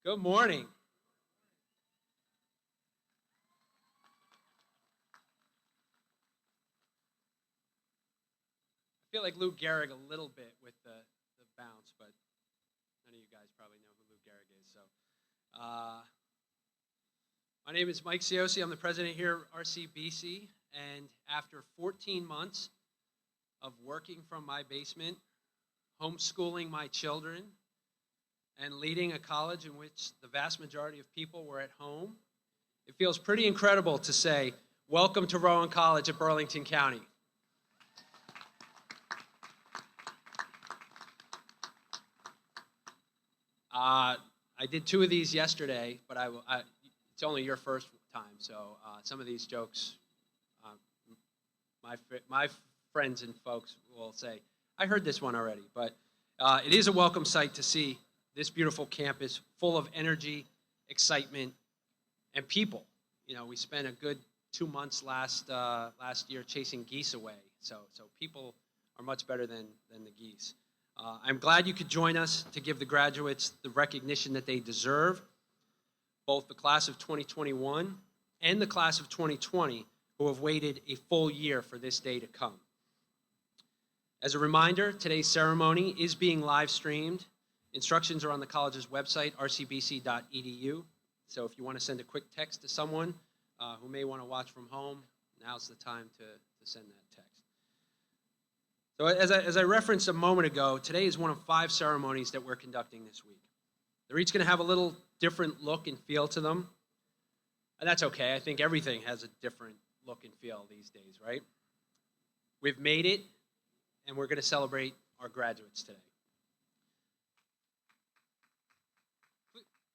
Good morning. I feel like Lou Gehrig a little bit with the bounce, but none of you guys probably know who Lou Gehrig is. So, my name is Mike Ciosi. I'm the president here at RCBC, and after 14 months of working from my basement, homeschooling my children, and leading a college in which the vast majority of people were at home, it feels pretty incredible to say, welcome to Rowan College at Burlington County. I did 2 of these yesterday, but it's only your first time, so some of these jokes, my friends and folks will say, I heard this one already, but it is a welcome sight to see this beautiful campus full of energy, excitement, and people. You know, we spent a good 2 months last year chasing geese away, so people are much better than the geese. I'm glad you could join us to give the graduates the recognition that they deserve, both the class of 2021 and the class of 2020, who have waited a full year for this day to come. As a reminder, today's ceremony is being live streamed. Instructions are on the college's website, rcbc.edu. So if you want to send a quick text to someone who may want to watch from home, now's the time to send that text. So as I referenced a moment ago, today is one of 5 ceremonies that we're conducting this week. They're each going to have a little different look and feel to them. And that's okay. I think everything has a different look and feel these days, right? We've made it, and we're going to celebrate our graduates today.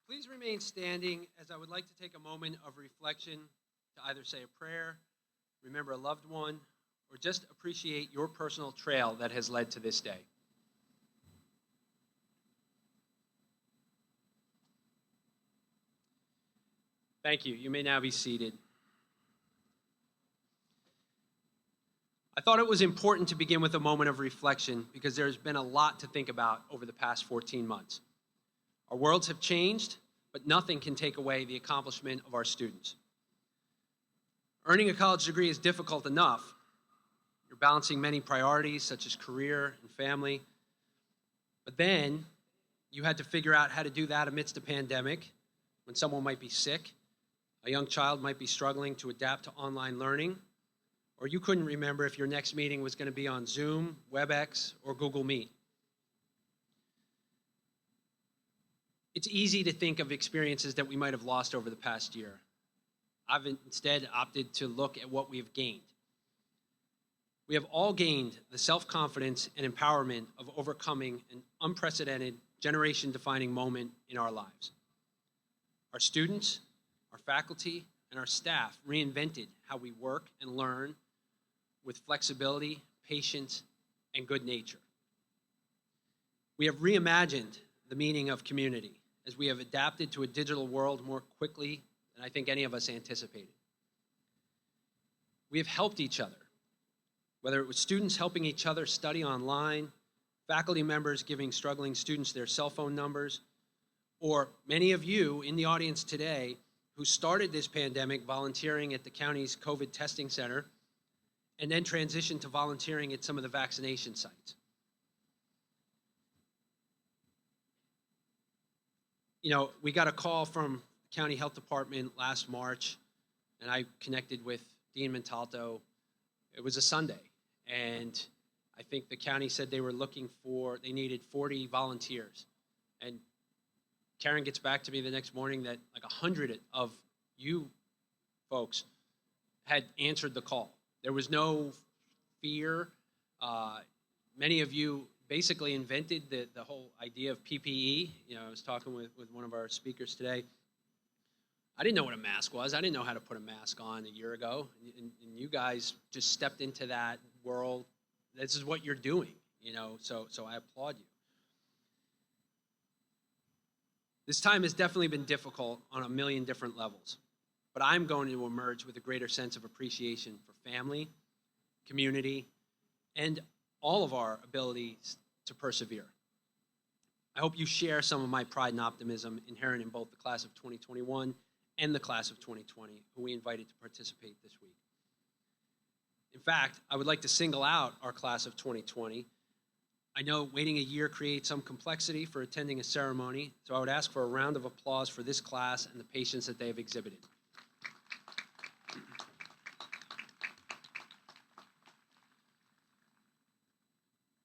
Please remain standing, as I would like to take a moment of reflection to either say a prayer, remember a loved one, or just appreciate your personal trail that has led to this day. Thank you. You may now be seated. I thought it was important to begin with a moment of reflection because there's been a lot to think about over the past 14 months. Our worlds have changed, but nothing can take away the accomplishment of our students. Earning a college degree is difficult enough. You're balancing many priorities such as career and family. But then you had to figure out how to do that amidst a pandemic when someone might be sick, a young child might be struggling to adapt to online learning, or you couldn't remember if your next meeting was going to be on Zoom, WebEx, or Google Meet. It's easy to think of experiences that we might have lost over the past year. I've instead opted to look at what we have gained. We have all gained the self-confidence and empowerment of overcoming an unprecedented, generation-defining moment in our lives. Our students, our faculty, and our staff reinvented how we work and learn with flexibility, patience, and good nature. We have reimagined the meaning of community as we have adapted to a digital world more quickly than I think any of us anticipated. We have helped each other, whether it was students helping each other study online, faculty members giving struggling students their cell phone numbers, or many of you in the audience today who started this pandemic volunteering at the county's COVID testing center and then transitioned to volunteering at some of the vaccination sites. You know, we got a call from the county health department last March, and I connected with Dean Montalto. It was a Sunday, and I think the county said they needed 40 volunteers. And Karen gets back to me the next morning that like 100 of you folks had answered the call. There was no fear. Many of you basically invented the whole idea of PPE. You know, I was talking with one of our speakers today. I didn't know what a mask was. I didn't know how to put a mask on a year ago. And you guys just stepped into that world. This is what you're doing, you know, so I applaud you. This time has definitely been difficult on a million different levels, but I'm going to emerge with a greater sense of appreciation for family, community, and all of our abilities to persevere. I hope you share some of my pride and optimism inherent in both the class of 2021 and the class of 2020, who we invited to participate this week. In fact, I would like to single out our class of 2020. I know waiting a year creates some complexity for attending a ceremony, so I would ask for a round of applause for this class and the patience that they have exhibited.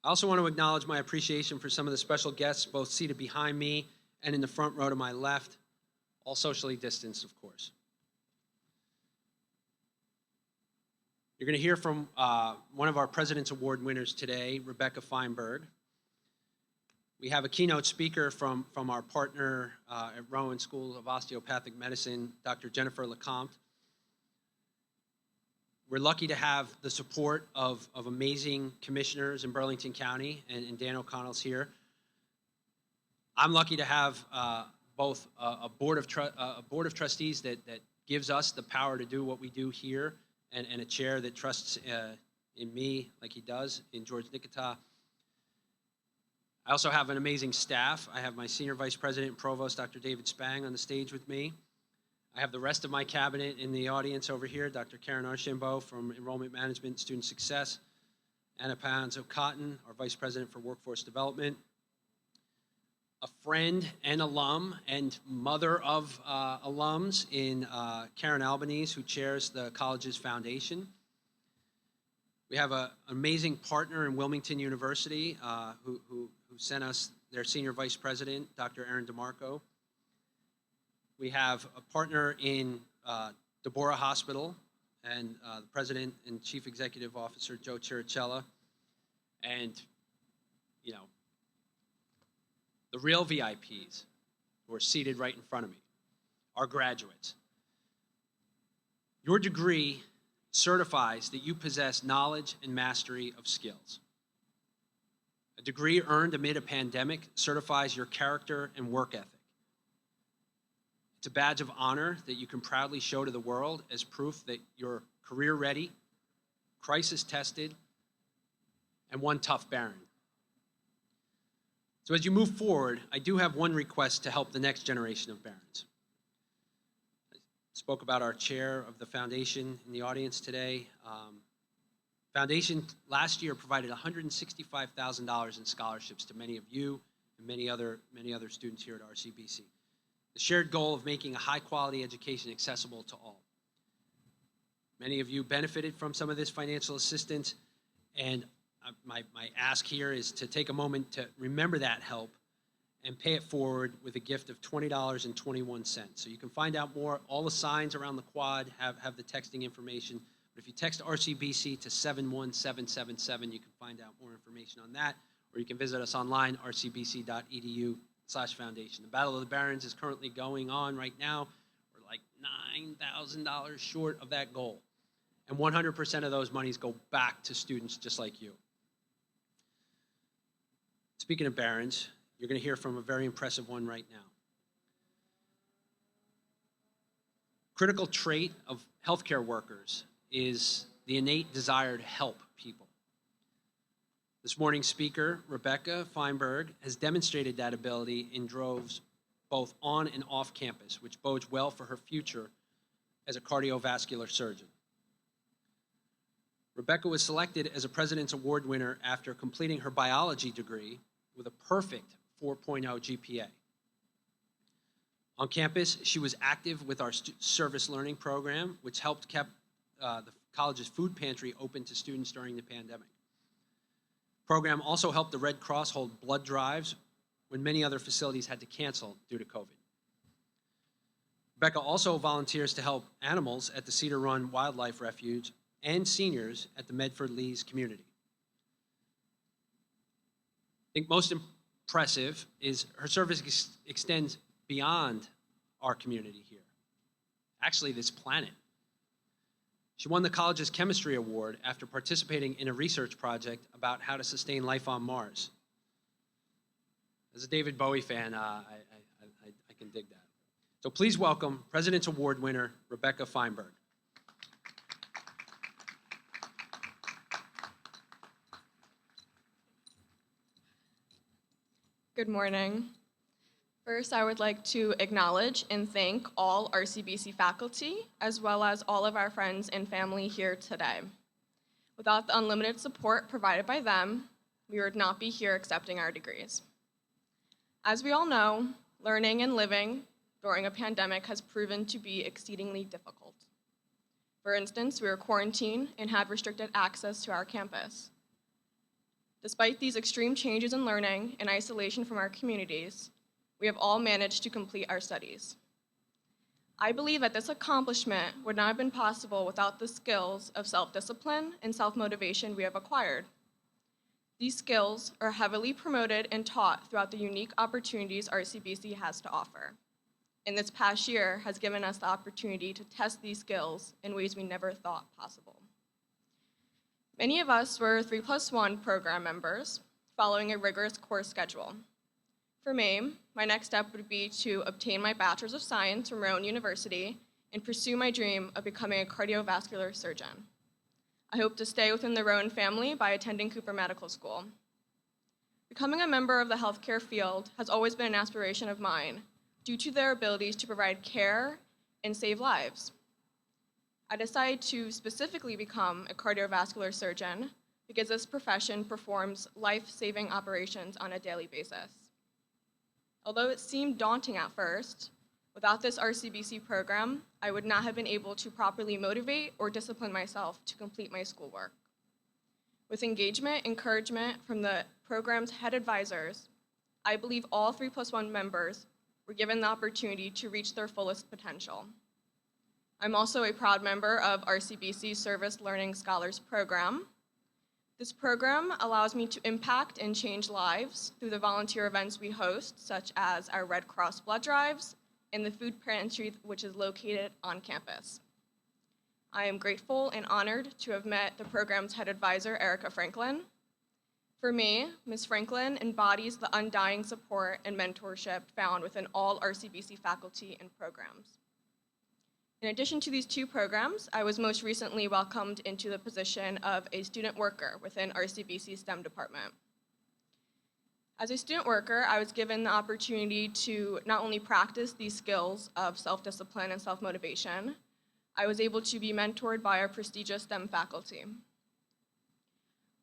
I also want to acknowledge my appreciation for some of the special guests, both seated behind me and in the front row to my left, all socially distanced, of course. You're going to hear from one of our President's Award winners today, Rebekah Feinberg. We have a keynote speaker from our partner at Rowan School of Osteopathic Medicine, Dr. Jennifer Lecomte. We're lucky to have the support of amazing commissioners in Burlington County, and Dan O'Connell's here. I'm lucky to have both a board of trustees that gives us the power to do what we do here, and a chair that trusts in me like he does in George Nikita. I also have an amazing staff. I have my Senior Vice President and Provost, Dr. David Spang, on the stage with me. I have the rest of my cabinet in the audience over here, Dr. Karen Archambault from Enrollment Management and Student Success, Anna Panzo-Cotton, our Vice President for Workforce Development, a friend and alum and mother of alums in Karen Albanese, who chairs the college's foundation. We have an amazing partner in Wilmington University who sent us their senior vice president, Dr. Aaron DeMarco. We have a partner in Deborah Hospital and the president and chief executive officer, Joe Chiricella. And, you know, the real VIPs who are seated right in front of me, our graduates. Your degree certifies that you possess knowledge and mastery of skills. A degree earned amid a pandemic certifies your character and work ethic. It's a badge of honor that you can proudly show to the world as proof that you're career-ready, crisis-tested, and one tough Baron. So as you move forward, I do have one request to help the next generation of Barons. I spoke about our chair of the foundation in the audience today. Foundation last year provided $165,000 in scholarships to many of you and many other students here at RCBC. The shared goal of making a high-quality education accessible to all. Many of you benefited from some of this financial assistance, and my ask here is to take a moment to remember that help and pay it forward with a gift of $20.21. So you can find out more. All the signs around the quad have the texting information. But if you text RCBC to 71777, you can find out more information on that. Or you can visit us online, rcbc.edu/foundation. The Battle of the Barons is currently going on right now. We're like $9,000 short of that goal. And 100% of those monies go back to students just like you. Speaking of Barons, you're going to hear from a very impressive one right now. Critical trait of healthcare workers is the innate desire to help people. This morning's speaker, Rebekah Feinberg, has demonstrated that ability in droves both on and off campus, which bodes well for her future as a cardiovascular surgeon. Rebekah was selected as a President's Award winner after completing her biology degree with a perfect 4.0 GPA. On campus, she was active with our service learning program, which helped keep the college's food pantry open to students during the pandemic. The program also helped the Red Cross hold blood drives when many other facilities had to cancel due to COVID. Rebekah also volunteers to help animals at the Cedar Run Wildlife Refuge and seniors at the Medford Lees community. I think most impressive is her service extends beyond our community here, actually this planet. She won the college's chemistry award after participating in a research project about how to sustain life on Mars. As a David Bowie fan, I can dig that. So please welcome President's Award winner, Rebekah Feinberg. Good morning. First, I would like to acknowledge and thank all RCBC faculty, as well as all of our friends and family here today. Without the unlimited support provided by them, we would not be here accepting our degrees. As we all know, learning and living during a pandemic has proven to be exceedingly difficult. For instance, we were quarantined and had restricted access to our campus. Despite these extreme changes in learning and isolation from our communities, we have all managed to complete our studies. I believe that this accomplishment would not have been possible without the skills of self-discipline and self-motivation we have acquired. These skills are heavily promoted and taught throughout the unique opportunities RCBC has to offer. And this past year has given us the opportunity to test these skills in ways we never thought possible. Many of us were 3+1 program members, following a rigorous course schedule. For me, my next step would be to obtain my Bachelor's of Science from Rowan University and pursue my dream of becoming a cardiovascular surgeon. I hope to stay within the Rowan family by attending Cooper Medical School. Becoming a member of the healthcare field has always been an aspiration of mine due to their abilities to provide care and save lives. I decided to specifically become a cardiovascular surgeon because this profession performs life-saving operations on a daily basis. Although it seemed daunting at first, without this RCBC program, I would not have been able to properly motivate or discipline myself to complete my schoolwork. With engagement, encouragement from the program's head advisors, I believe all 3+1 members were given the opportunity to reach their fullest potential. I'm also a proud member of RCBC's Service Learning Scholars Program. This program allows me to impact and change lives through the volunteer events we host, such as our Red Cross blood drives and the food pantry, which is located on campus. I am grateful and honored to have met the program's head advisor, Rebekah Franklin. For me, Ms. Franklin embodies the undying support and mentorship found within all RCBC faculty and programs. In addition to these two programs, I was most recently welcomed into the position of a student worker within RCBC's STEM department. As a student worker, I was given the opportunity to not only practice these skills of self-discipline and self-motivation, I was able to be mentored by our prestigious STEM faculty.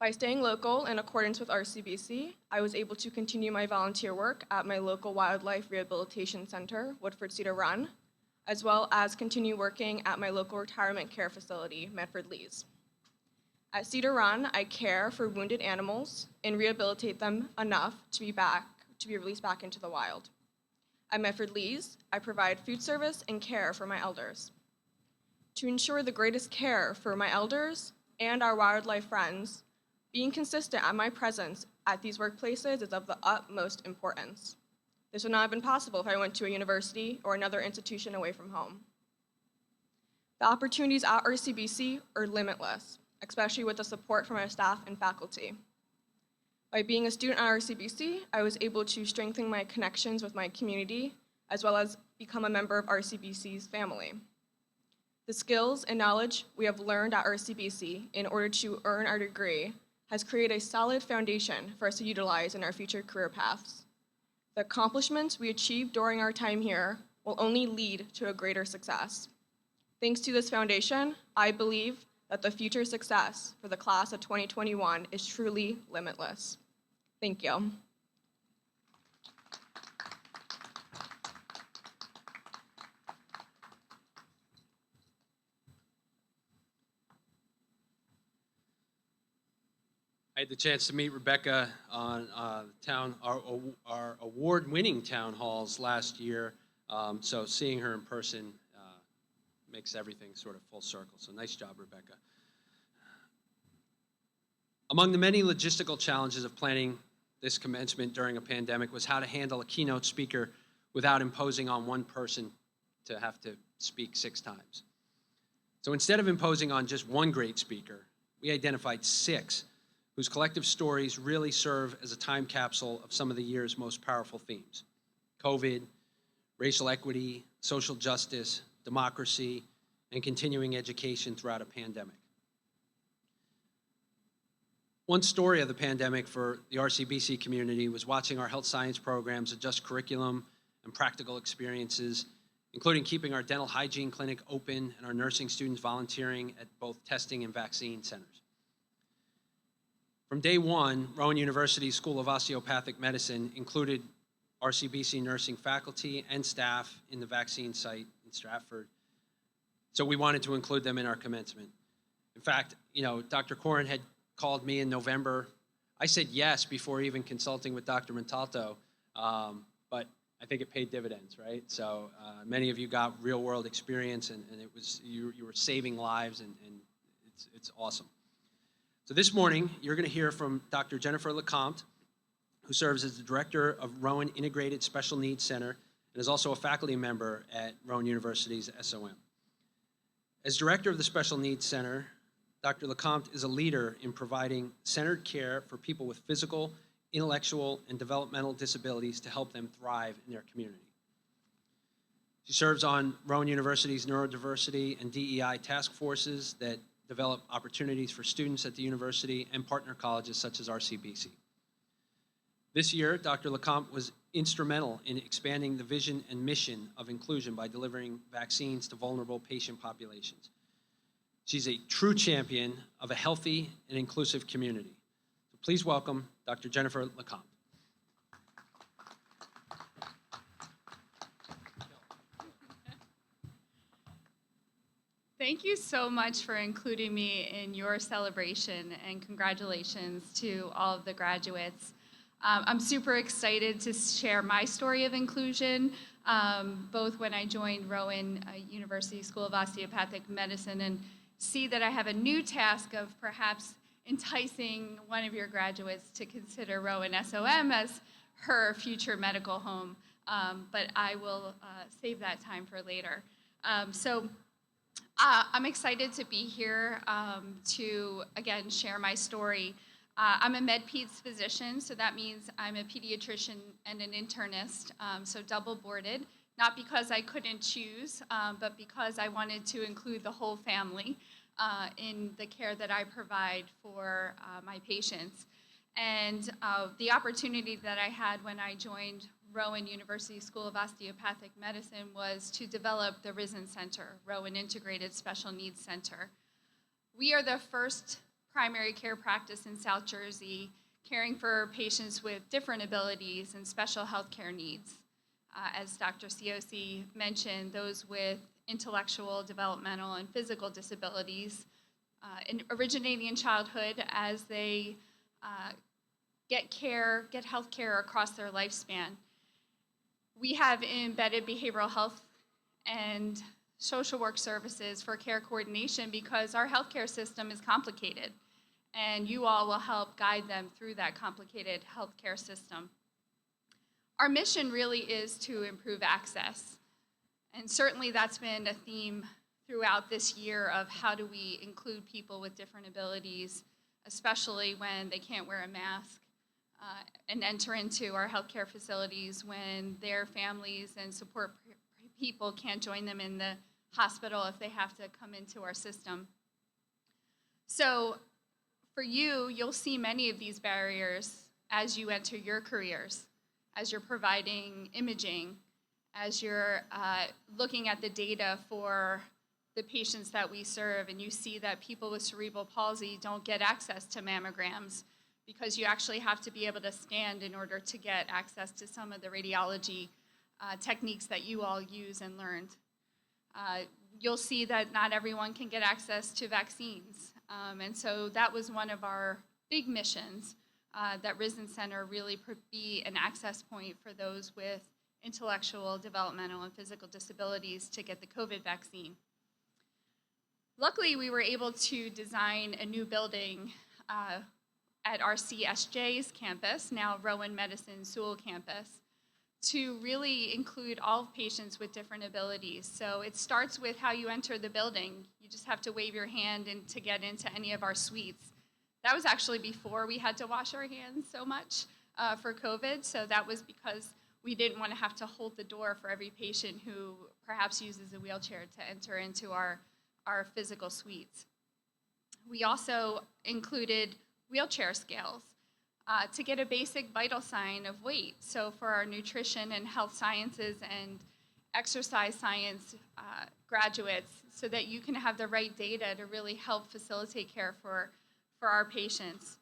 By staying local in accordance with RCBC, I was able to continue my volunteer work at my local wildlife rehabilitation center, Woodford Cedar Run, as well as continue working at my local retirement care facility, Medford Lees. At Cedar Run, I care for wounded animals and rehabilitate them enough to be released back into the wild. At Medford Lees, I provide food service and care for my elders. To ensure the greatest care for my elders and our wildlife friends, being consistent at my presence at these workplaces is of the utmost importance. This would not have been possible if I went to a university or another institution away from home. The opportunities at RCBC are limitless, especially with the support from our staff and faculty. By being a student at RCBC, I was able to strengthen my connections with my community, as well as become a member of RCBC's family. The skills and knowledge we have learned at RCBC in order to earn our degree has created a solid foundation for us to utilize in our future career paths. The accomplishments we achieved during our time here will only lead to a greater success. Thanks to this foundation, I believe that the future success for the class of 2021 is truly limitless. Thank you. I had the chance to meet Rebekah on our award-winning town halls last year. So seeing her in person makes everything sort of full circle. So nice job, Rebekah. Among the many logistical challenges of planning this commencement during a pandemic was how to handle a keynote speaker without imposing on one person to have to speak 6 times. So instead of imposing on just one great speaker, we identified 6 whose collective stories really serve as a time capsule of some of the year's most powerful themes: COVID, racial equity, social justice, democracy, and continuing education throughout a pandemic. One story of the pandemic for the RCBC community was watching our health science programs adjust curriculum and practical experiences, including keeping our dental hygiene clinic open and our nursing students volunteering at both testing and vaccine centers. From day one, Rowan University's School of Osteopathic Medicine included RCBC nursing faculty and staff in the vaccine site in Stratford. So we wanted to include them in our commencement. In fact, Dr. Corin had called me in November. I said yes before even consulting with Dr. Montalto, but I think it paid dividends, right? So many of you got real-world experience, and it was you were saving lives, and it's awesome. So this morning, you're going to hear from Dr. Jennifer Lecomte, who serves as the director of Rowan Integrated Special Needs Center and is also a faculty member at Rowan University's SOM. As director of the Special Needs Center, Dr. Lecomte is a leader in providing centered care for people with physical, intellectual, and developmental disabilities to help them thrive in their community. She serves on Rowan University's neurodiversity and DEI task forces that develop opportunities for students at the university and partner colleges such as RCBC. This year, Dr. Lecomte was instrumental in expanding the vision and mission of inclusion by delivering vaccines to vulnerable patient populations. She's a true champion of a healthy and inclusive community. So please welcome Dr. Jennifer Lecomte. Thank you so much for including me in your celebration, and congratulations to all of the graduates. I'm super excited to share my story of inclusion, both when I joined Rowan University School of Osteopathic Medicine and see that I have a new task of perhaps enticing one of your graduates to consider Rowan SOM as her future medical home, but I will save that time for later. I'm excited to be here to, again, share my story. I'm a med-peds physician, so that means I'm a pediatrician and an internist, so double boarded, not because I couldn't choose, but because I wanted to include the whole family in the care that I provide for my patients. And the opportunity that I had when I joined Rowan University School of Osteopathic Medicine was to develop the RISN Center, Rowan Integrated Special Needs Center. We are the first primary care practice in South Jersey caring for patients with different abilities and special health care needs. As Dr. Ciosi mentioned, those with intellectual, developmental, and physical disabilities, originating in childhood as they get health care across their lifespan. We have embedded behavioral health and social work services for care coordination because our healthcare system is complicated, and you all will help guide them through that complicated healthcare system. Our mission really is to improve access, and certainly that's been a theme throughout this year of how do we include people with different abilities, especially when they can't wear a mask, and enter into our healthcare facilities when their families and support people can't join them in the hospital if they have to come into our system. So for you, you'll see many of these barriers as you enter your careers, as you're providing imaging, as you're looking at the data for the patients that we serve, and you see that people with cerebral palsy don't get access to mammograms because you actually have to be able to stand in order to get access to some of the radiology techniques that you all use and learned. You'll see that not everyone can get access to vaccines, and so that was one of our big missions, that RISN Center really be an access point for those with intellectual, developmental, and physical disabilities to get the COVID vaccine. Luckily, we were able to design a new building at RCSJ's campus, now Rowan Medicine Sewell campus, to really include all patients with different abilities. So it starts with how you enter the building. You just have to wave your hand to get into any of our suites. That was actually before we had to wash our hands so much for COVID, so that was because we didn't want to have to hold the door for every patient who perhaps uses a wheelchair to enter into our physical suites. We also included wheelchair scales to get a basic vital sign of weight. So for our nutrition and health sciences and exercise science graduates, so that you can have the right data to really help facilitate care for our patients.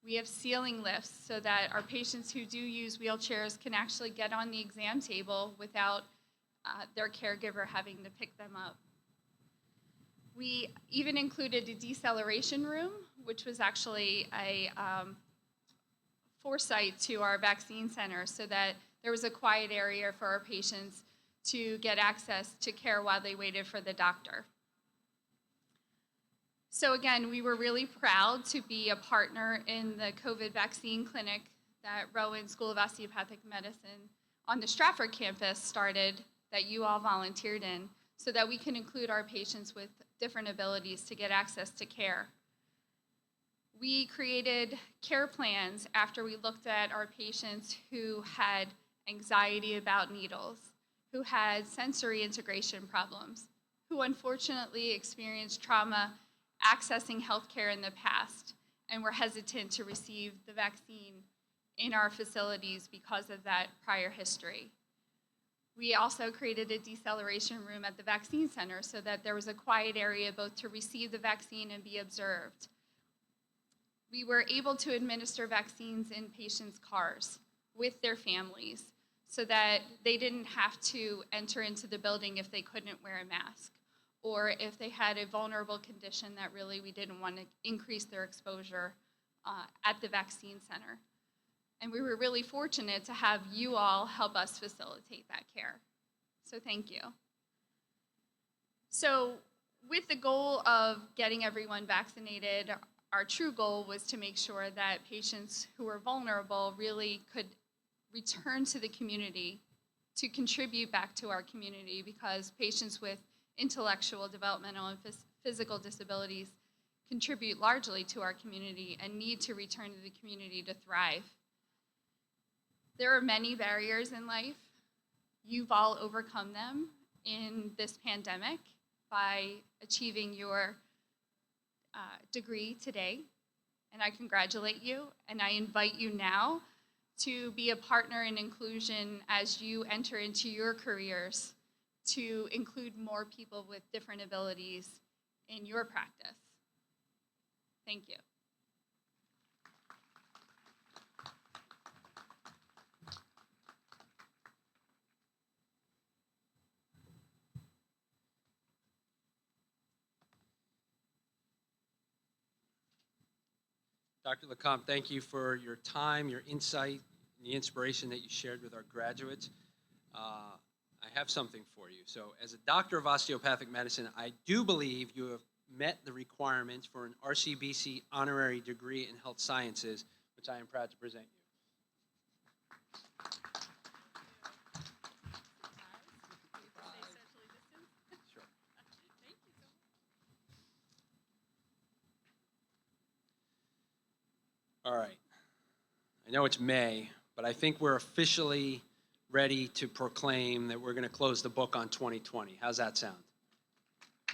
We have ceiling lifts so that our patients who do use wheelchairs can actually get on the exam table without their caregiver having to pick them up. We even included a deceleration room, which was actually a foresight to our vaccine center so that there was a quiet area for our patients to get access to care while they waited for the doctor. So again, we were really proud to be a partner in the COVID vaccine clinic that Rowan School of Osteopathic Medicine on the Stratford campus started, that you all volunteered in, so that we can include our patients with different abilities to get access to care. We created care plans after we looked at our patients who had anxiety about needles, who had sensory integration problems, who unfortunately experienced trauma accessing healthcare in the past and were hesitant to receive the vaccine in our facilities because of that prior history. We also created a deceleration room at the vaccine center so that there was a quiet area both to receive the vaccine and be observed. We were able to administer vaccines in patients' cars with their families so that they didn't have to enter into the building if they couldn't wear a mask, or if they had a vulnerable condition that really we didn't want to increase their exposure at the vaccine center. And we were really fortunate to have you all help us facilitate that care. So thank you. So with the goal of getting everyone vaccinated, our true goal was to make sure that patients who were vulnerable really could return to the community to contribute back to our community, because patients with intellectual, developmental, and physical disabilities contribute largely to our community and need to return to the community to thrive. There are many barriers in life. You've all overcome them in this pandemic by achieving your degree today, and I congratulate you, and I invite you now to be a partner in inclusion as you enter into your careers to include more people with different abilities in your practice. Thank you. Dr. Lecomte, thank you for your time, your insight, and the inspiration that you shared with our graduates. I have something for you. So as a doctor of osteopathic medicine, I do believe you have met the requirements for an RCBC honorary degree in health sciences, which I am proud to present you. Sure. All right. I know it's May, but I think we're officially ready to proclaim that we're going to close the book on 2020. How's that sound?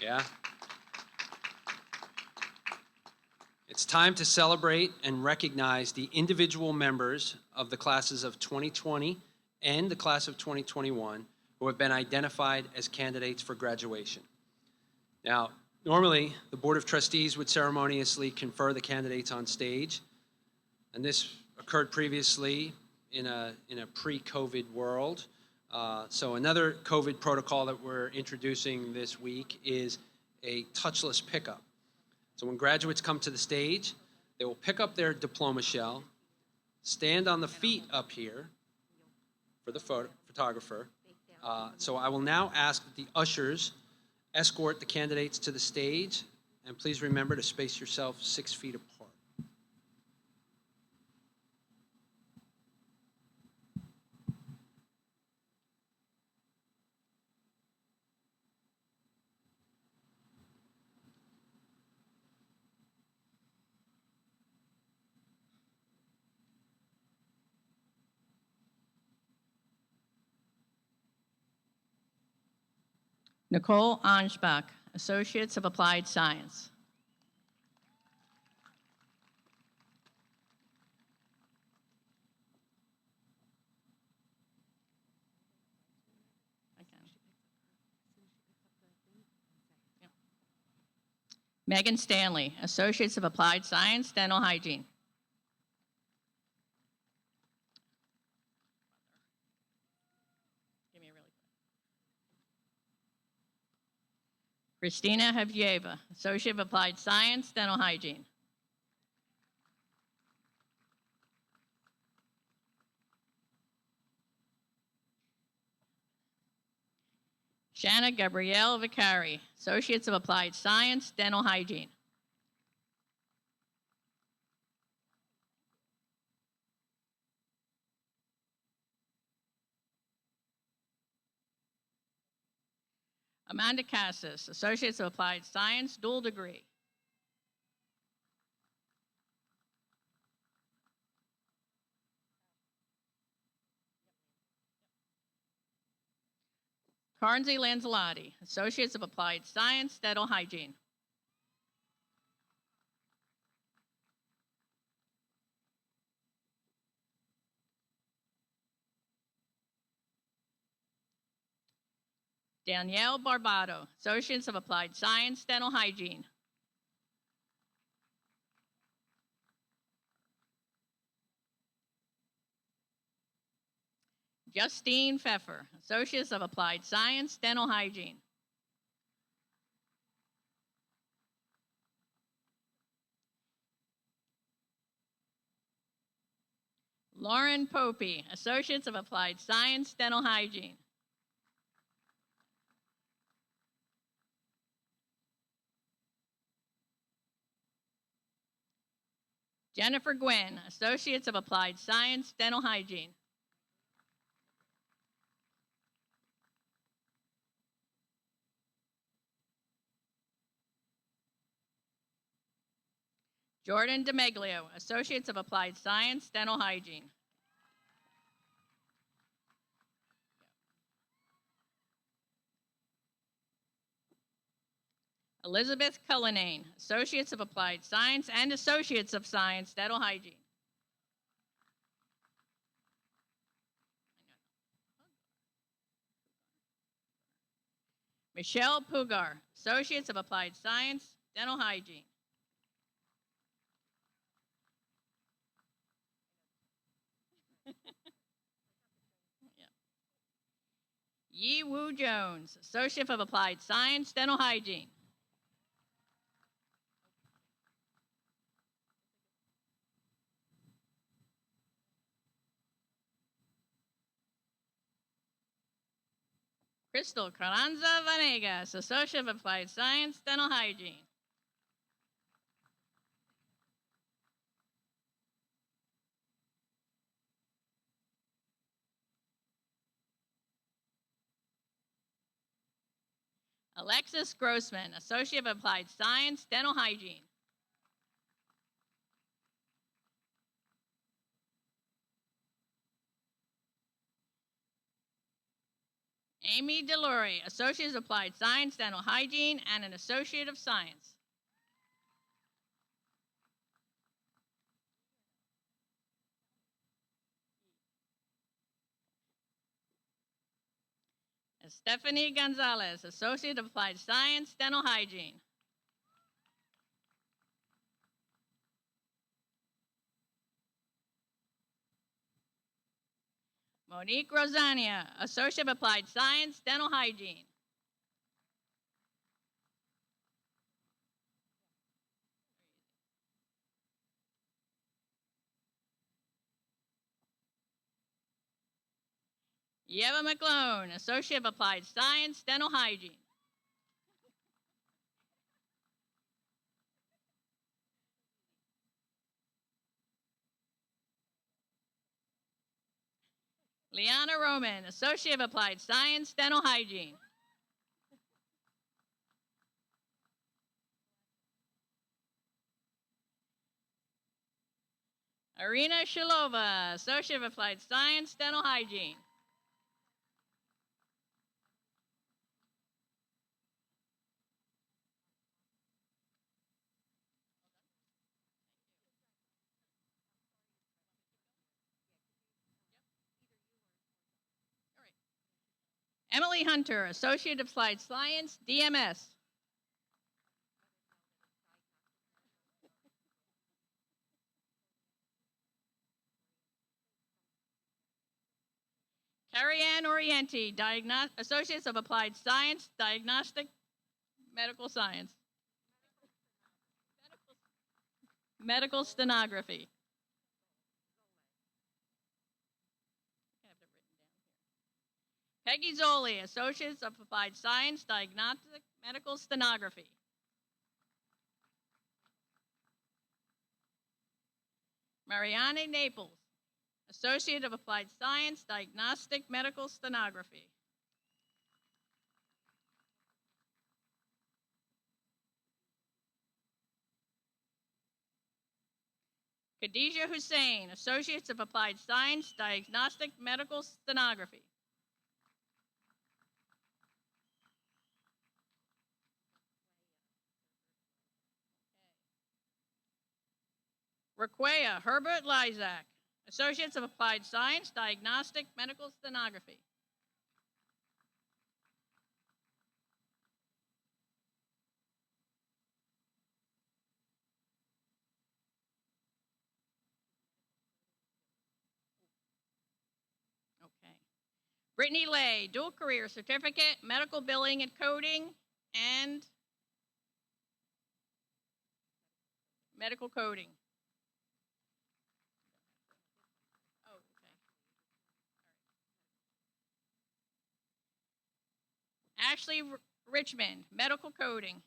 Yeah? It's time to celebrate and recognize the individual members of the classes of 2020 and the class of 2021 who have been identified as candidates for graduation. Now, normally, the Board of Trustees would ceremoniously confer the candidates on stage, and this occurred previously in a pre-COVID world. So another COVID protocol that we're introducing this week is a touchless pickup. So when graduates come to the stage, they will pick up their diploma shell, stand on the feet up here for the photographer. So I will now ask that the ushers escort the candidates to the stage, and please remember to space yourself 6 feet apart. Nicole Anschbach, Associates of Applied Science. Megan Stanley, Associates of Applied Science, Dental Hygiene. Christina Hevjeva, Associate of Applied Science, Dental Hygiene. Shanna Gabrielle Vicari, Associates of Applied Science, Dental Hygiene. Amanda Cassis, Associates of Applied Science, dual degree. Carnsey Lanzalotti, Associates of Applied Science, Dental Hygiene. Danielle Barbado, Associates of Applied Science, Dental Hygiene. Justine Pfeffer, Associates of Applied Science, Dental Hygiene. Lauren Popey, Associates of Applied Science, Dental Hygiene. Jennifer Gwynn, Associates of Applied Science, Dental Hygiene. Jordan DeMeglio, Associates of Applied Science, Dental Hygiene. Elizabeth Cullinane, Associates of Applied Science and Associates of Science, Dental Hygiene. Michelle Pugar, Associates of Applied Science, Dental Hygiene. Yi Woo Jones, Associate of Applied Science, Dental Hygiene. Crystal Carranza Vanegas, Associate of Applied Science, Dental Hygiene. Alexis Grossman, Associate of Applied Science, Dental Hygiene. Amy Delury, Associate of Applied Science, Dental Hygiene, and an Associate of Science. Stephanie Gonzalez, Associate of Applied Science, Dental Hygiene. Monique Rosania, Associate of Applied Science, Dental Hygiene. Yeva McClone, Associate of Applied Science, Dental Hygiene. Liana Roman, Associate of Applied Science, Dental Hygiene. Irina Shilova, Associate of Applied Science, Dental Hygiene. Emily Hunter, Associate of Applied Science, DMS. Carrie Ann Orienti, Associates of Applied Science, Diagnostic Medical Science. Medical Stenography. Peggy Zoli, Associates of Applied Science, Diagnostic Medical Stenography. Marianne Naples, Associate of Applied Science, Diagnostic Medical Stenography. Khadijah Hussein, Associates of Applied Science, Diagnostic Medical Stenography. Requea Herbert Lyzak, Associates of Applied Science, Diagnostic Medical Stenography. Okay. Brittany Lay, Dual Career Certificate, Medical Billing and Coding, and Medical Coding. Oh, Ashley Richmond, medical coding.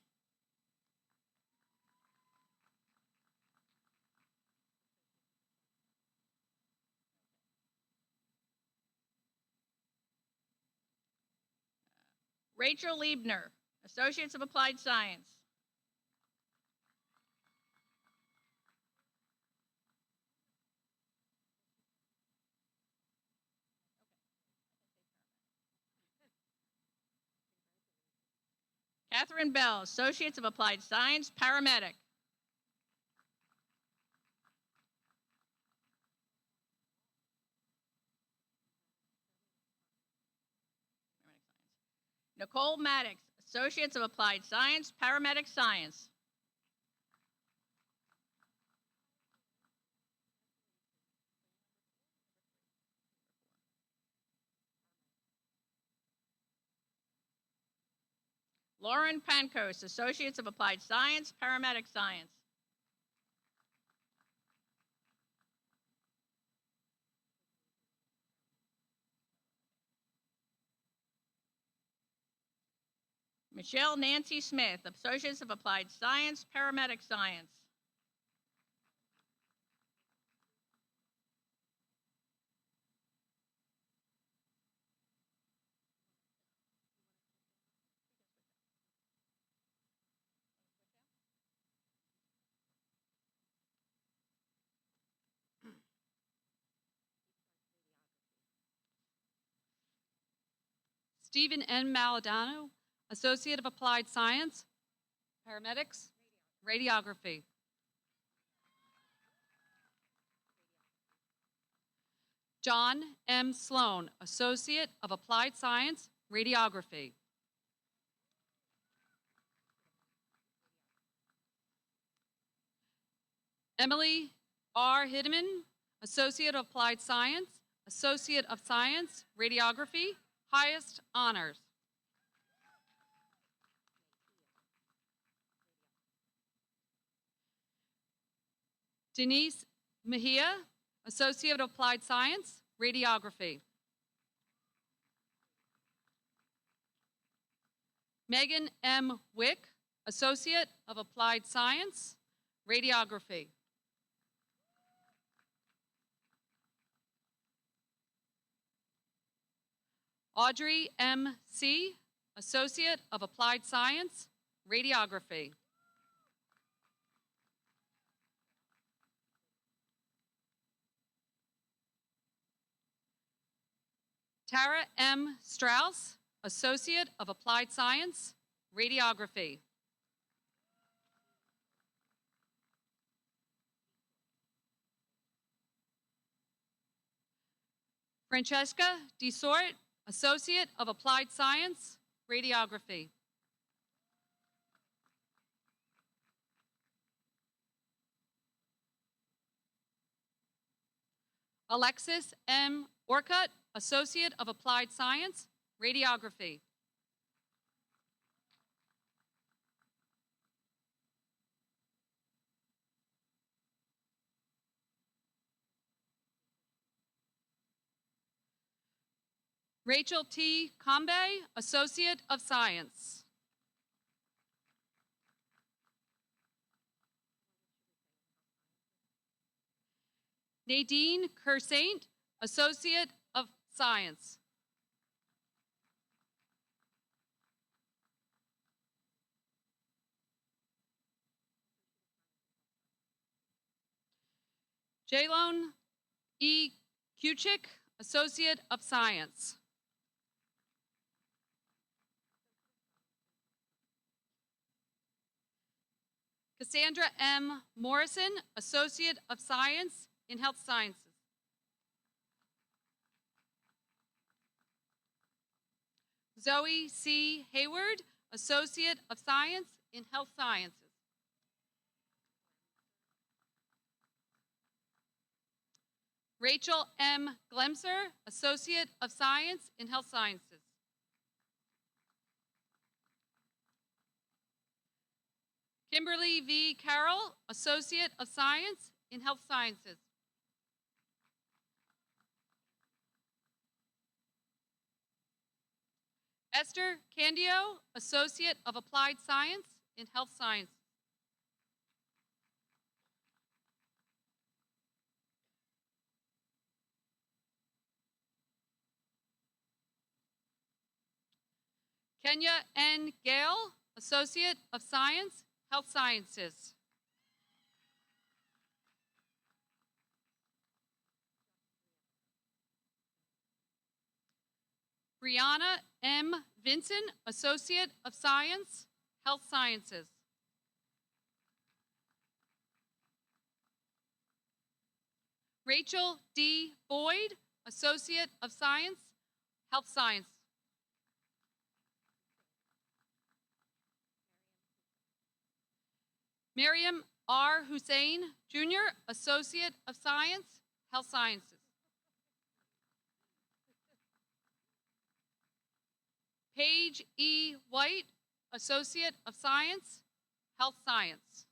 Rachel Liebner, Associates of Applied Science. Catherine Bell, Associates of Applied Science, paramedic. Nicole Maddox, Associates of Applied Science, paramedic science. Lauren Pankos, Associates of Applied Science, paramedic science. Michelle Nancy Smith, Associates of Applied Science, paramedic science. Stephen N. Maladano, Associate of Applied Science, Paramedics, Radiography. John M. Sloan, Associate of Applied Science, Radiography. Emily R. Hideman, Associate of Applied Science, Associate of Science, Radiography, highest honors. Denise Mejia, Associate of Applied Science, Radiography. Megan M. Wick, Associate of Applied Science, Radiography. Audrey M. C., Associate of Applied Science, Radiography. Tara M. Strauss, Associate of Applied Science, Radiography. Francesca DeSort, Associate of Applied Science, Radiography. Alexis M. Orcutt, Associate of Applied Science, Radiography. Rachel T. Combe, Associate of Science. Nadine Kersaint, Associate of Science. Jalone E. Kuchik, Associate of Science. Cassandra M. Morrison, Associate of Science in Health Sciences. Zoe C. Hayward, Associate of Science in Health Sciences. Rachel M. Glemser, Associate of Science in Health Sciences. Kimberly V. Carroll, Associate of Science in Health Sciences. Esther Candio, Associate of Applied Science in Health Science. Kenya N. Gale, Associate of Science, Health Sciences. Brianna M. Vinson, Associate of Science, Health Sciences. Rachel D. Boyd, Associate of Science, Health Science. Miriam R. Hussein, Jr., Associate of Science, Health Sciences. Paige E. White, Associate of Science, Health Science.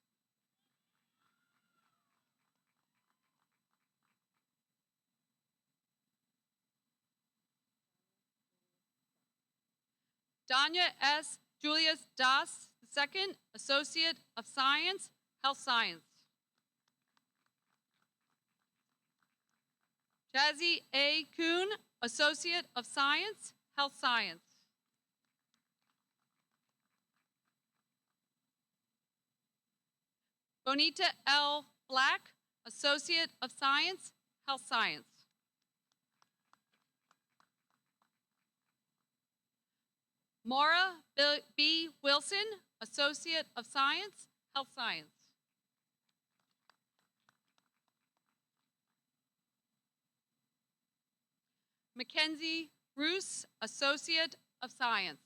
Danya S. Julius Das II, Associate of Science, Health Science. Jazzy A. Kuhn, Associate of Science, Health Science. Bonita L. Black, Associate of Science, Health Science. Maura B. Wilson, Associate of Science, Health Science. Mackenzie Roos, Associate of Science.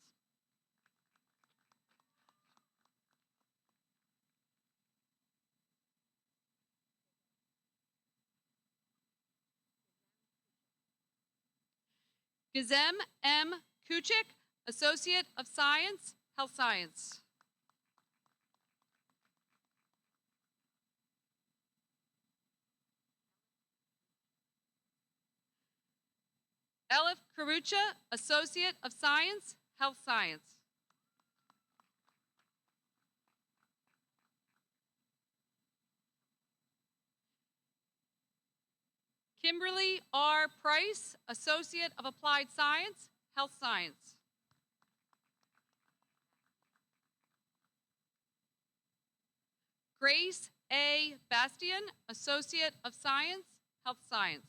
Gizem M. Kuchik, Associate of Science, Health Science. Elif Karucha, Associate of Science, Health Science. Kimberly R. Price, Associate of Applied Science, Health Science. Grace A. Bastian, Associate of Science, Health Science.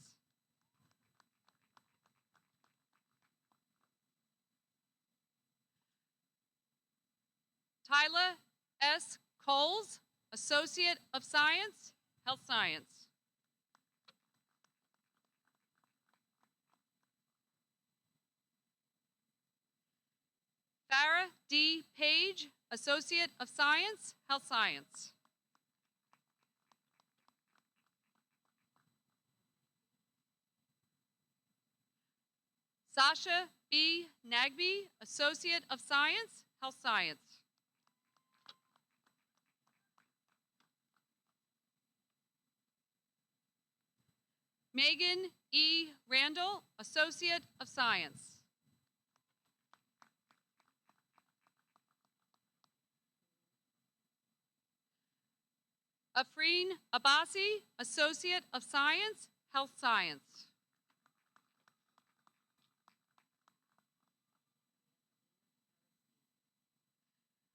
Tyler S. Coles, Associate of Science, Health Science. Farah D. Page, Associate of Science, Health Science. Sasha B. Nagby, Associate of Science, Health Science. Megan E. Randall, Associate of Science. Afreen Abbasi, Associate of Science, Health Science.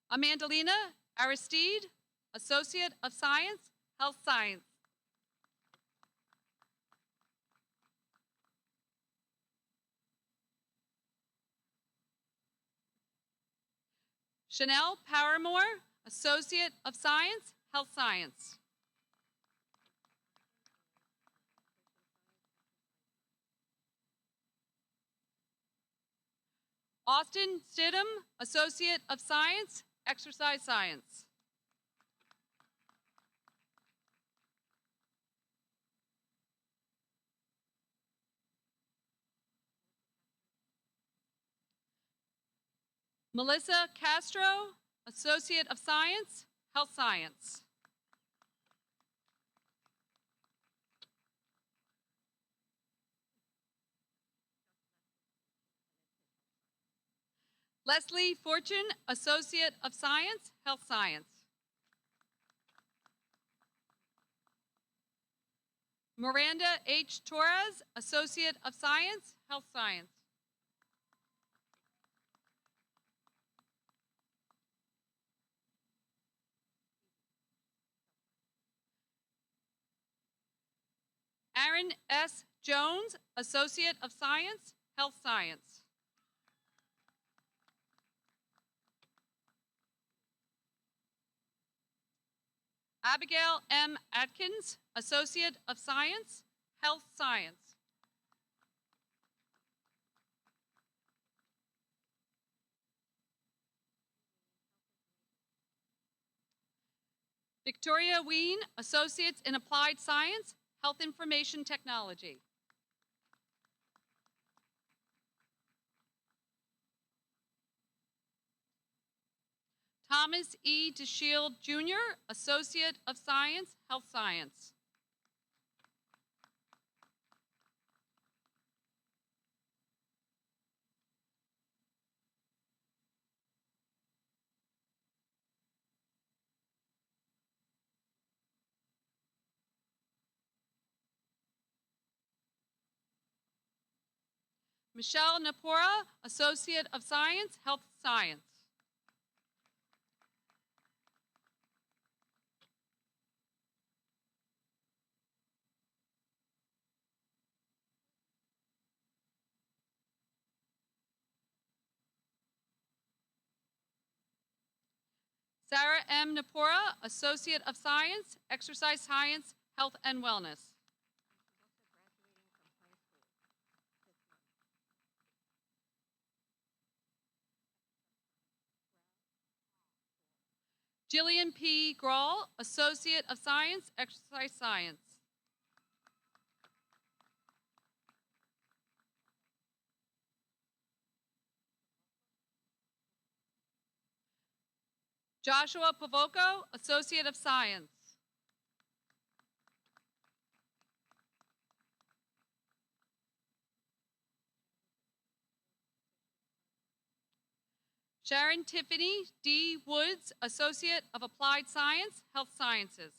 Amandalina Aristide, Associate of Science, Health Science. Chanel Paramore, Associate of Science, Health Science. Austin Stidham, Associate of Science, Exercise Science. Melissa Castro, Associate of Science, Health Science. Leslie Fortune, Associate of Science, Health Science. Miranda H. Torres, Associate of Science, Health Science. Aaron S. Jones, Associate of Science, Health Science. Abigail M. Atkins, Associate of Science, Health Science. Victoria Ween, Associates in Applied Science, Health Information Technology. Thomas E. DeShield Jr., Associate of Science, Health Science. Michelle Napora, Associate of Science, Health Science. Sarah M. Napora, Associate of Science, Exercise Science, Health and Wellness. Jillian P. Grawl, Associate of Science, Exercise Science. Joshua Pavoco, Associate of Science. Sharon Tiffany D. Woods, Associate of Applied Science, Health Sciences.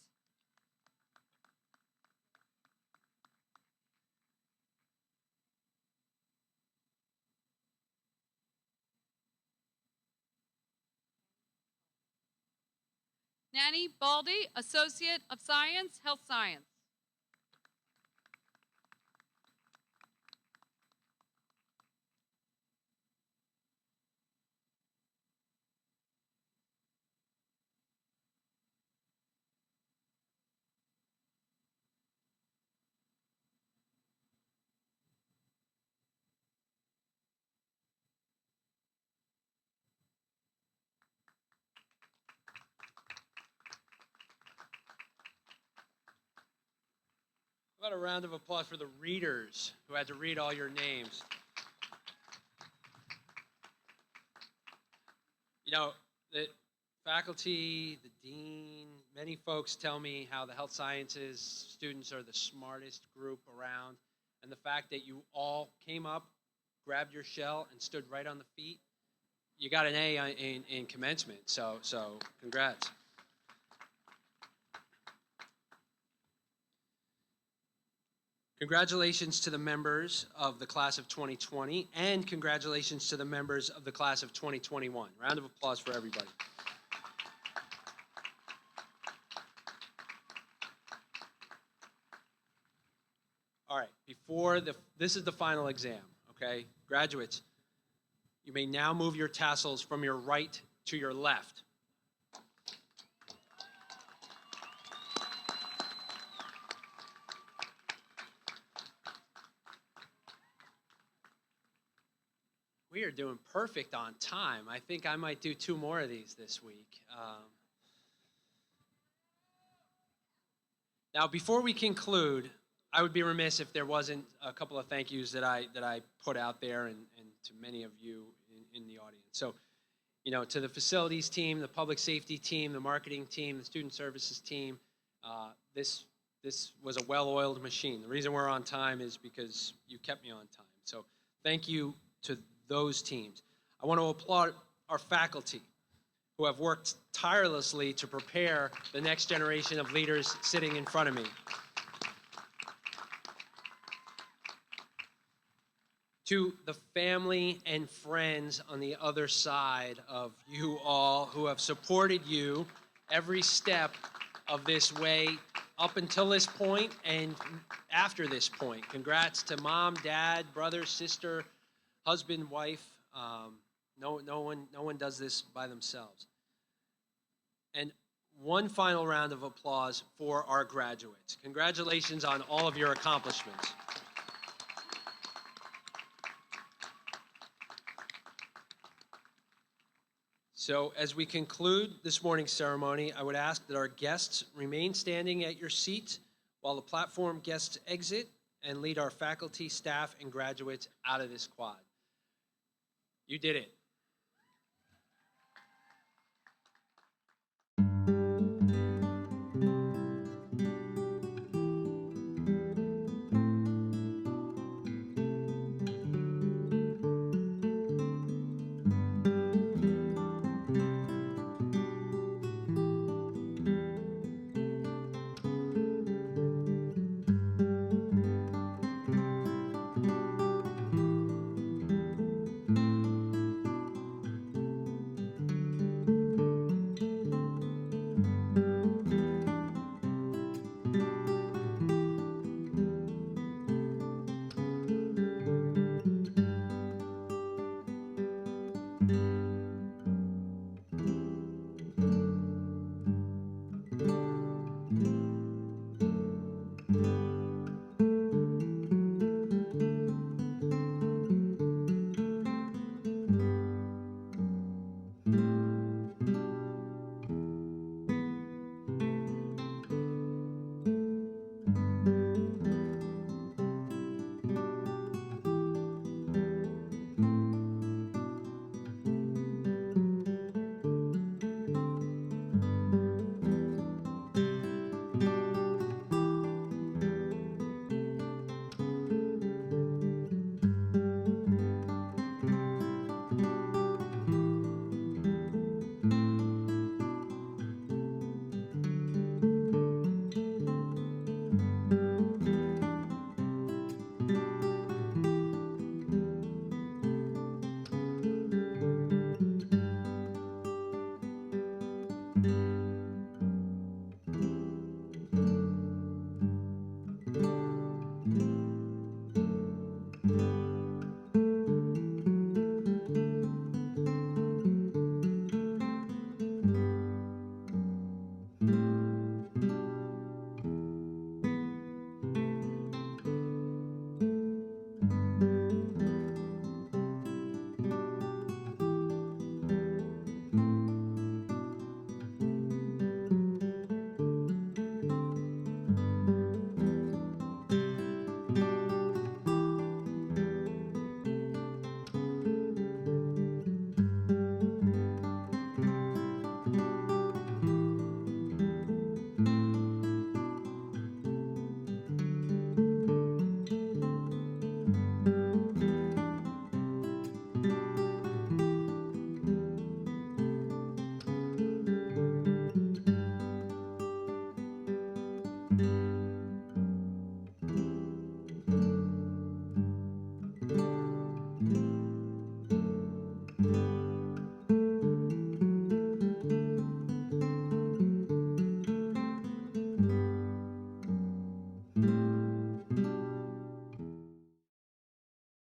Nanny Baldy, Associate of Science, Health Science. How about a round of applause for the readers who had to read all your names? You know, the faculty, the dean, many folks tell me how the health sciences students are the smartest group around. And the fact that you all came up, grabbed your shell, and stood right on the feet, you got an A in commencement. So congrats. Congratulations to the members of the class of 2020, and congratulations to the members of the class of 2021. Round of applause for everybody. All right, this is the final exam, okay? Graduates, you may now move your tassels from your right to your left. We are doing perfect on time. I think I might do 2 more of these this week. Now, before we conclude, I would be remiss if there wasn't a couple of thank yous that I put out there and to many of you in the audience. So, you know, to the facilities team, the public safety team, the marketing team, the student services team, this was a well-oiled machine. The reason we're on time is because you kept me on time. So thank you to those teams. I want to applaud our faculty who have worked tirelessly to prepare the next generation of leaders sitting in front of me. To the family and friends on the other side of you all who have supported you every step of this way up until this point and after this point. Congrats to mom, dad, brother, sister, husband, wife. No one does this by themselves. And one final round of applause for our graduates. Congratulations on all of your accomplishments. So as we conclude this morning's ceremony, I would ask that our guests remain standing at your seat while the platform guests exit and lead our faculty, staff, and graduates out of this quad. You did it.